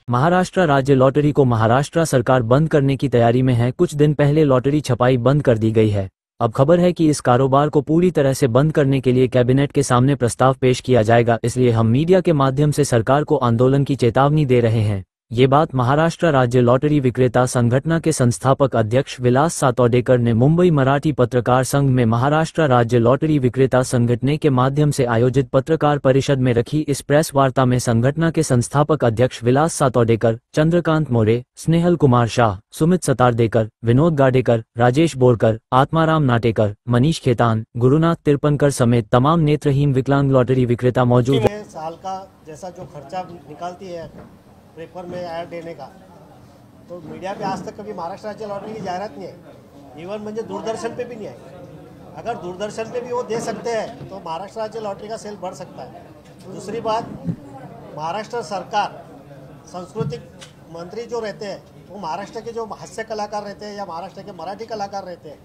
महाराष्ट्र राज्य लॉटरी को महाराष्ट्र सरकार बंद करने की तैयारी में है। कुछ दिन पहले लॉटरी छपाई बंद कर दी गई है। अब खबर है कि इस कारोबार को पूरी तरह से बंद करने के लिए कैबिनेट के सामने प्रस्ताव पेश किया जाएगा। इसलिए हम मीडिया के माध्यम से सरकार को आंदोलन की चेतावनी दे रहे हैं। ये बात महाराष्ट्र राज्य लॉटरी विक्रेता संगठन के संस्थापक अध्यक्ष विलास सातोडेकर ने मुंबई मराठी पत्रकार संघ में महाराष्ट्र राज्य लॉटरी विक्रेता संगठन के माध्यम से आयोजित पत्रकार परिषद में रखी। इस प्रेस वार्ता में संगठन के संस्थापक अध्यक्ष विलास सातोडेकर, चंद्रकांत मोरे, स्नेहल कुमार शाह, सुमित सतारदेकर, विनोद गाडेकर, राजेश बोरकर, आत्माराम नाटेकर, मनीष खेतान, गुरुनाथ तिरपनकर समेत तमाम नेत्रहीन विकलांग लॉटरी विक्रेता मौजूद हैं। साल का जैसा जो खर्चा निकालती है पेपर में ऐड देने का, तो मीडिया पे आज तक कभी महाराष्ट्र राज्य लॉटरी की जाहिरात नहीं है। इवन म्हणजे दूरदर्शन पे भी नहीं आई। अगर दूरदर्शन पे भी वो दे सकते हैं तो महाराष्ट्र राज्य लॉटरी का सेल बढ़ सकता है। दूसरी बात, महाराष्ट्र सरकार सांस्कृतिक मंत्री जो रहते हैं वो महाराष्ट्र के जो हास्य कलाकार रहते हैं या महाराष्ट्र के मराठी कलाकार रहते हैं,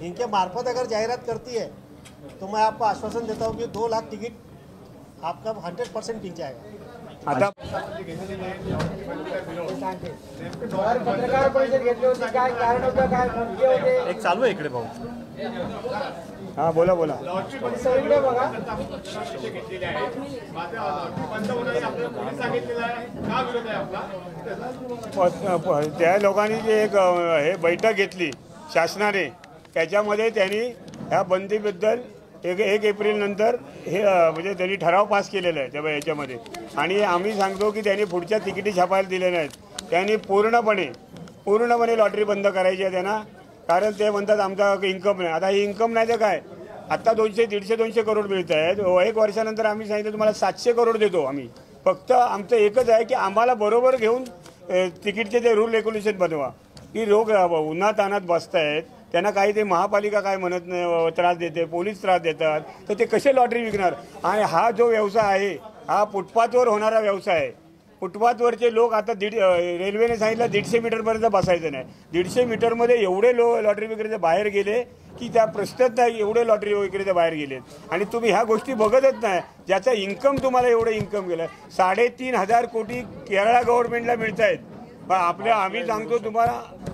इनके मार्फत अगर जाहिरात करती है तो मैं आपको आश्वासन देता हूँ कि 2 लाख टिकट आपका 100% बिक जाएगा। आता पत्रकार परिषद घेतली होती, काय कारण होतं, काय मुद्दे होते? एक चालू आहे इकडे भाऊ। हा बोला बोला। सगळीकडे बघा। त्या लोकांनी जे एक हे बैठक घेतली शासनाने, त्याच्यामध्ये त्यांनी ह्या बंदीबद्दल 1 एप्रिल नंतर हे म्हणजे त्यांनी ठराव पास केलेला आहे त्या याच्यामध्ये। आणि आम्ही सांगतो की त्यांनी पुढच्या तिकिटी छापायला दिले नाहीत। त्यांनी पूर्णपणे लॉटरी बंद करायची आहे त्यांना, कारण ते म्हणतात आमचा इन्कम नाही। आता ही इन्कम नाही तर काय, आता 200-250 करोड मिळत आहेत। 1 वर्षानंतर आम्ही सांगितलं तुम्हाला 700 करोड देतो आम्ही। फक्त आमचं एकच आहे की आम्हाला बरोबर घेऊन तिकीटचे ते रूल रेग्युलेशन बनवा, की लोक उन्हातानात बसतायत, त्यांना काही ते महापालिका काय म्हणत नाही, त्रास देते, पोलीस त्रास देतात, तर ते कसे लॉटरी विकणार? आणि हा जो व्यवसाय आहे हा फुटपाथवर होणारा व्यवसाय आहे। फुटपाथवरचे लोक आता रेल्वेने सांगितलं 150 मीटरपर्यंत बसायचं नाही। 150 मीटरमध्ये एवढे लॉटरी विक्रेते बाहेर गेले की त्या प्रश्नच नाही, एवढे लॉटरी विक्रेते बाहेर गेलेत। आणि तुम्ही ह्या गोष्टी बघतच नाही, ज्याचा इन्कम तुम्हाला एवढं इन्कम गेलं। 3,500 कोटी केरळ गव्हर्नमेंटला मिळत आहेत।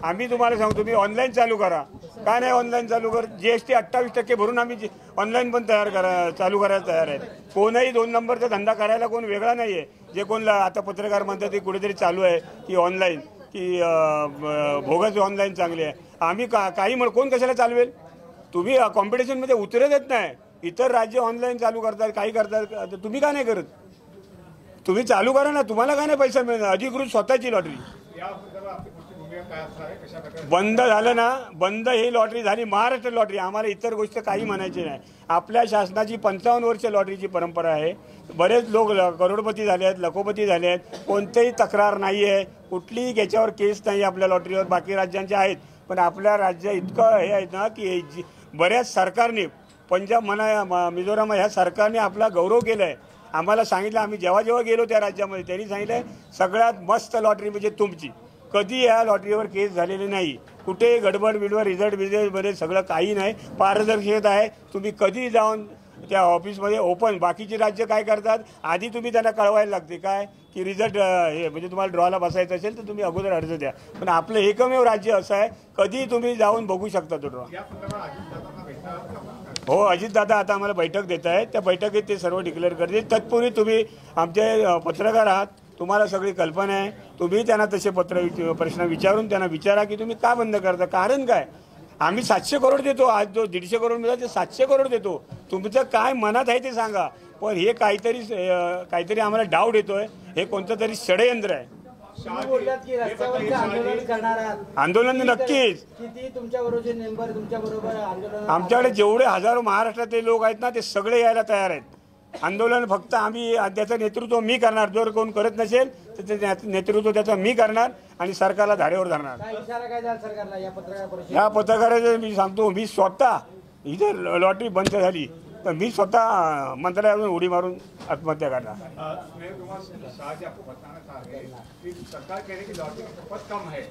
आम्ही तुम्हाला सांगतो तुम्ही ऑनलाईन चालू करा। का नाही ऑनलाईन चालू कर? GST 28% भरून आम्ही ऑनलाईन पण चालू करायला तयार आहेत। कोणही 2 नंबरचा धंदा करायला कोण वेगळा नाही आहे। जे कोण आता पत्रकार म्हणतात ते कुठेतरी चालू आहे की ऑनलाईन की भोगस ऑनलाईन चांगली आहे। आम्ही काही कोण कशाला चालवेल? तुम्ही कॉम्पिटिशनमध्ये उतरतच नाही। इतर राज्य ऑनलाईन चालू करतात, काही करतात, तुम्ही का नाही करत? तुम्ही चालू करा ना, तुम्हाला काय नाही पैसा मिळणार? अधिकृत स्वतःची लॉटरी बंद झालं ना, बंद ही लॉटरी झाली महाराष्ट्र लॉटरी। आम्हाला इतर गोष्ट काही म्हणायची नाही। आपल्या शासनाची 55 वर्ष लॉटरीची परंपरा आहे। बरेच लोक करोडपती झाले आहेत, लखोपती झाले आहेत, कोणतेही तक्रार नाही आहे, कुठलीही याच्यावर केस नाही आपल्या लॉटरीवर। बाकी राज्यांचे आहेत, पण आपल्या राज्य इतकं हे आहेत ना की बऱ्याच सरकारने, पंजाब म्हणा, मिझोराम, ह्या सरकारने आपला गौरव केला आहे। आम्हाला सांगितलं, आम्ही जेव्हा गेलो त्या राज्यामध्ये त्यांनी सांगितलं सगळ्यात मस्त लॉटरी म्हणजे तुमची। कधी या लॉटरीवर केस झालेली नाही, कुठे गडबड बिडबड रिझल्टमध्ये सगळं काही नाही, पारदर्शकता आहे। तुम्ही कधी जाऊन त्या ऑफिसमध्ये ओपन, बाकीचे राज्य काय करतात, आधी तुम्ही त्यांना कळवायला लागते काय की रिझल्ट हे म्हणजे तुम्हाला ड्रॉला बसायचं असेल तर तुम्ही अगोदर अर्ज द्या। पण आपलं एकमेव राज्य असं आहे कधी तुम्ही जाऊन बघू शकता तो ड्रॉ। हो, अजितदादा आता आम्हाला बैठक देत आहेत, त्या बैठकीत ते सर्व डिक्लेअर करतील। तत्पूर्वी तुम्ही आमचे पत्रकार आहात, तुम्हाला सगळी कल्पना आहे, तुम्ही त्यांना तसे प्रश्न विचारून त्यांना विचारा की तुम्ही का बंद करता, कारण काय? आम्ही 700 करोड देतो, आज जो 150 करोड मिळाला ते 700 करोड देतो। तुमचं काय मनात आहे ते सांगा, पण हे काहीतरी आम्हाला डाऊट येतोय, हे कोणतं तरी षडयंत्र आहे। आंदोलन नक्कीच, आमच्याकडे जेवढे हजारो महाराष्ट्रातले लोक आहेत ना ते सगळे यायला तयार आहेत। आंदोलन फक्त आम्ही त्याचं नेतृत्व मी करणार, जर कोण करत नसेल तर ते नेतृत्व त्याचं मी करणार आणि सरकारला धारेवर धरणार। या पत्रकाराचं मी सांगतो, मी स्वतः इथे लॉटरी बंद झाली तर मी स्वतः मंत्रालयातून उडी मारून आत्महत्या करणार। सरकार कह रही कि लॉटरी की खपत कम है,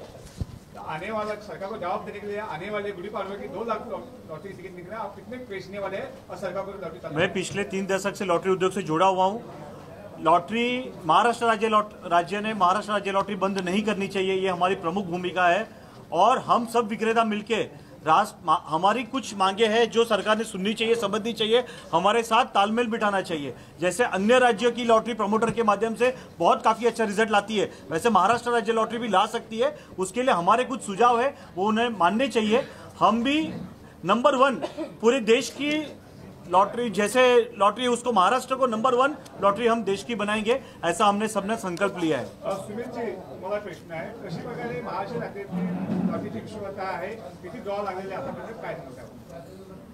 आने वाला सरकार को जवाब देने के लिए आने वाले गुड़ी पाड़वे की 2 लाख लॉटरी टिकट निकले, आप कितने बेचने वाले हैं और सरकार को लॉटरी? मैं पिछले 3 दशक से लॉटरी उद्योग से जुड़ा हुआ हूँ। महाराष्ट्र राज्य ने महाराष्ट्र राज्य लॉटरी बंद नहीं करनी चाहिए, ये हमारी प्रमुख भूमिका है। और हम सब विक्रेता मिलके हमारी कुछ मांगे हैं जो सरकार ने सुननी चाहिए, समझनी चाहिए, हमारे साथ तालमेल बिठाना चाहिए। जैसे अन्य राज्यों की लॉटरी प्रमोटर के माध्यम से बहुत काफी अच्छा रिजल्ट लाती है, वैसे महाराष्ट्र राज्य लॉटरी भी ला सकती है। उसके लिए हमारे कुछ सुझाव है, वो उन्हें मानने चाहिए। हम भी नंबर 1 पूरे देश की लॉटरी, जैसे लॉटरी उसको महाराष्ट्र को नंबर 1 लॉटरी हम देश की बनाएंगे, ऐसा हमने सबने संकल्प लिया है। सुमितजी, मला प्रश्न आहे, कशी प्रकारे महाराष्ट्र राज्याची लॉटरीची विश्वता आहे, किती ड्रॉ लागलेले आतापर्यंत काय सांगता?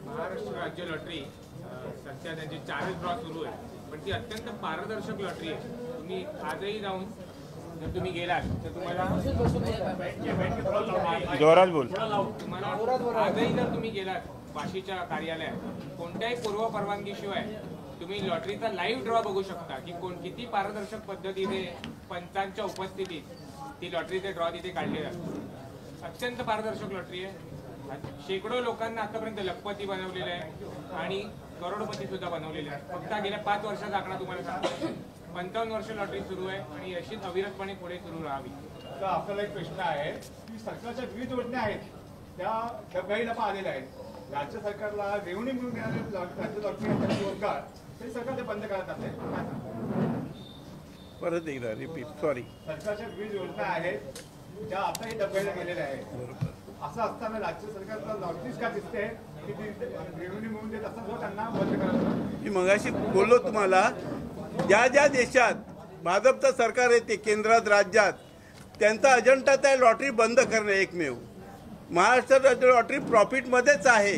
महाराष्ट्र राज्य लॉटरी सध्या त्यांची 4 ड्रॉ सुरू आहे, पण ती अत्यंत पारदर्शक लॉटरी आहे। तुम्ही आजही जाऊन जर तुम्ही गेलात तर तुम्हाला जोरात बोल. तुम्हाला आजही जर तुम्ही गेलात वाशीच्या कार्यालयात कोणत्याही पूर्व परवानगीशिवाय तुम्ही लॉटरीचा लाईव्ह ड्रॉ बघू शकता की किती पारदर्शक पद्धतीने पंचांच्या उपस्थितीत ती लॉटरीचे ड्रॉ तिथे काढले जातात। अत्यंत पारदर्शक लॉटरी आहे। शेकडो लोकांना आतापर्यंत लखपती बनवलेले आहे आणि करोडपती सुद्धा बनवलेले आहे। फक्त गेल्या 5 वर्षाचा आकडा तुम्हाला सांगतो, 55 वर्ष लॉटरी सुरू आहे आणि अशीच अविरतपणे पुढे सुरू राहावी। तर आपल्याला एक प्रश्न आहे की सरकारच्या विविध योजना आहेत त्या डब्याही नफा आलेल्या आहेत, राज्य सरकारला रेव्हन्यू मिळून देणारे राज्य लॉटरी रोजगार तरी सरकार ते बंद करत आहे। परत एकदा रिपीट, सॉरी. सरकारच्या विविध योजना आहेत ज्या आताही डब्याला गेलेल्या आहेत, असं असताना राज्य सरकारला लॉटरीच का दिसते की रेव्हन्यू मिळून देत असताना त्यांना बंद करत? मी मगाशी बोललो तुम्हाला, ज्या ज्या देशात भाजपचं सरकार येते केंद्रात राज्यात, त्यांचा अजेंडाच आहे लॉटरी बंद करणे एकमेव। महाराष्ट्र राज्य लॉटरी प्रॉफिटमध्येच आहे,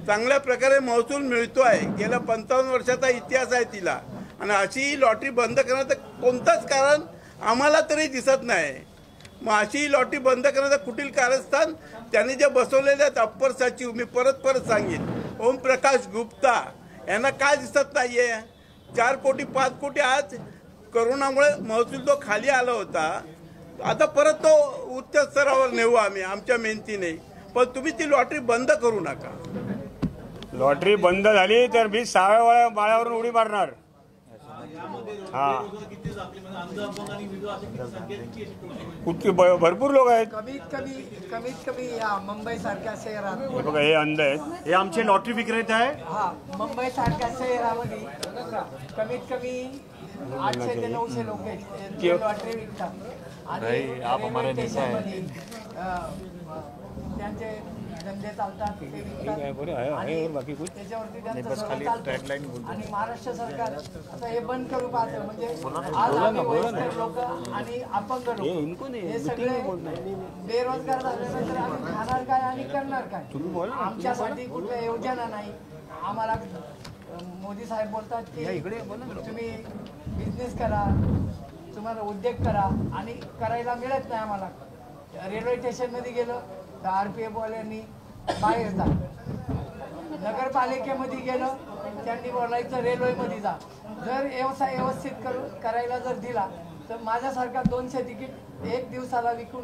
चांगल्या प्रकारे महसूल मिळतो आहे, गेल्या 55 वर्षाचा इतिहास आहे तिला, आणि अशी लॉटरी बंद करण्याचं कोणतंच कारण आम्हाला तरी दिसत नाही। मग अशी लॉटरी बंद करण्याचं कुठील कारस्थान त्यांनी जे बसवलेले आहेत अप्पर सचिव, मी परत सांगेन, ओमप्रकाश गुप्ता यांना काय दिसत नाहीये? 4 कोटी 5 कोटी आज करोनामुळे महसूल तो खाली आला होता, आता परत तो उच्च स्तरावर नेऊ आम्ही आमच्या मेहनतीने, पण तुम्ही ती लॉटरी बंद करू नका। लॉटरी बंद झाली तर मी 6व्या माळ्यावरून उडी मारणार। हा, भरपूर लोक आहेत, कमीत कमी या मुंबई सारख्या शहरात बघा हे अंध आहेत, हे आमचे लॉटरी विक्रेते आहे। हा, मुंबई सारख्या शहरामध्ये कमीत कमी 800 ते 900 लोक आहेत जे लॉटरी विकतात आणि रेल्वे स्टेशनमध्ये त्यांचे धंदे चालतात, ते विकतात आणि त्याच्यावरती त्यांचं सगळं चालतं। आणि महाराष्ट्र सरकार आता हे बंद करू पाहतं, म्हणजे आज आम्ही वयस्कर लोक आणि अपंग लोक हे सगळे बेरोजगार झाल्यानंतर आम्ही खाणार काय आणि करणार काय? आमच्यासाठी कुठल्या योजना नाही। आम्हाला मोदी साहेब बोलतात की तुम्ही बिझनेस करा, तुम्हाला उद्योग करा, आणि करायला मिळत नाही आम्हाला। रेल्वे स्टेशनमध्ये गेलं तर RPF वाल्यांनी बाहेर जा, नगरपालिकेमध्ये गेलं त्यांनी बोलायचं रेल्वेमध्ये जा। जर व्यवसाय व्यवस्थित करायला जर दिला तर माझ्यासारखा 200 तिकीट 1 दिवसाला विकतो।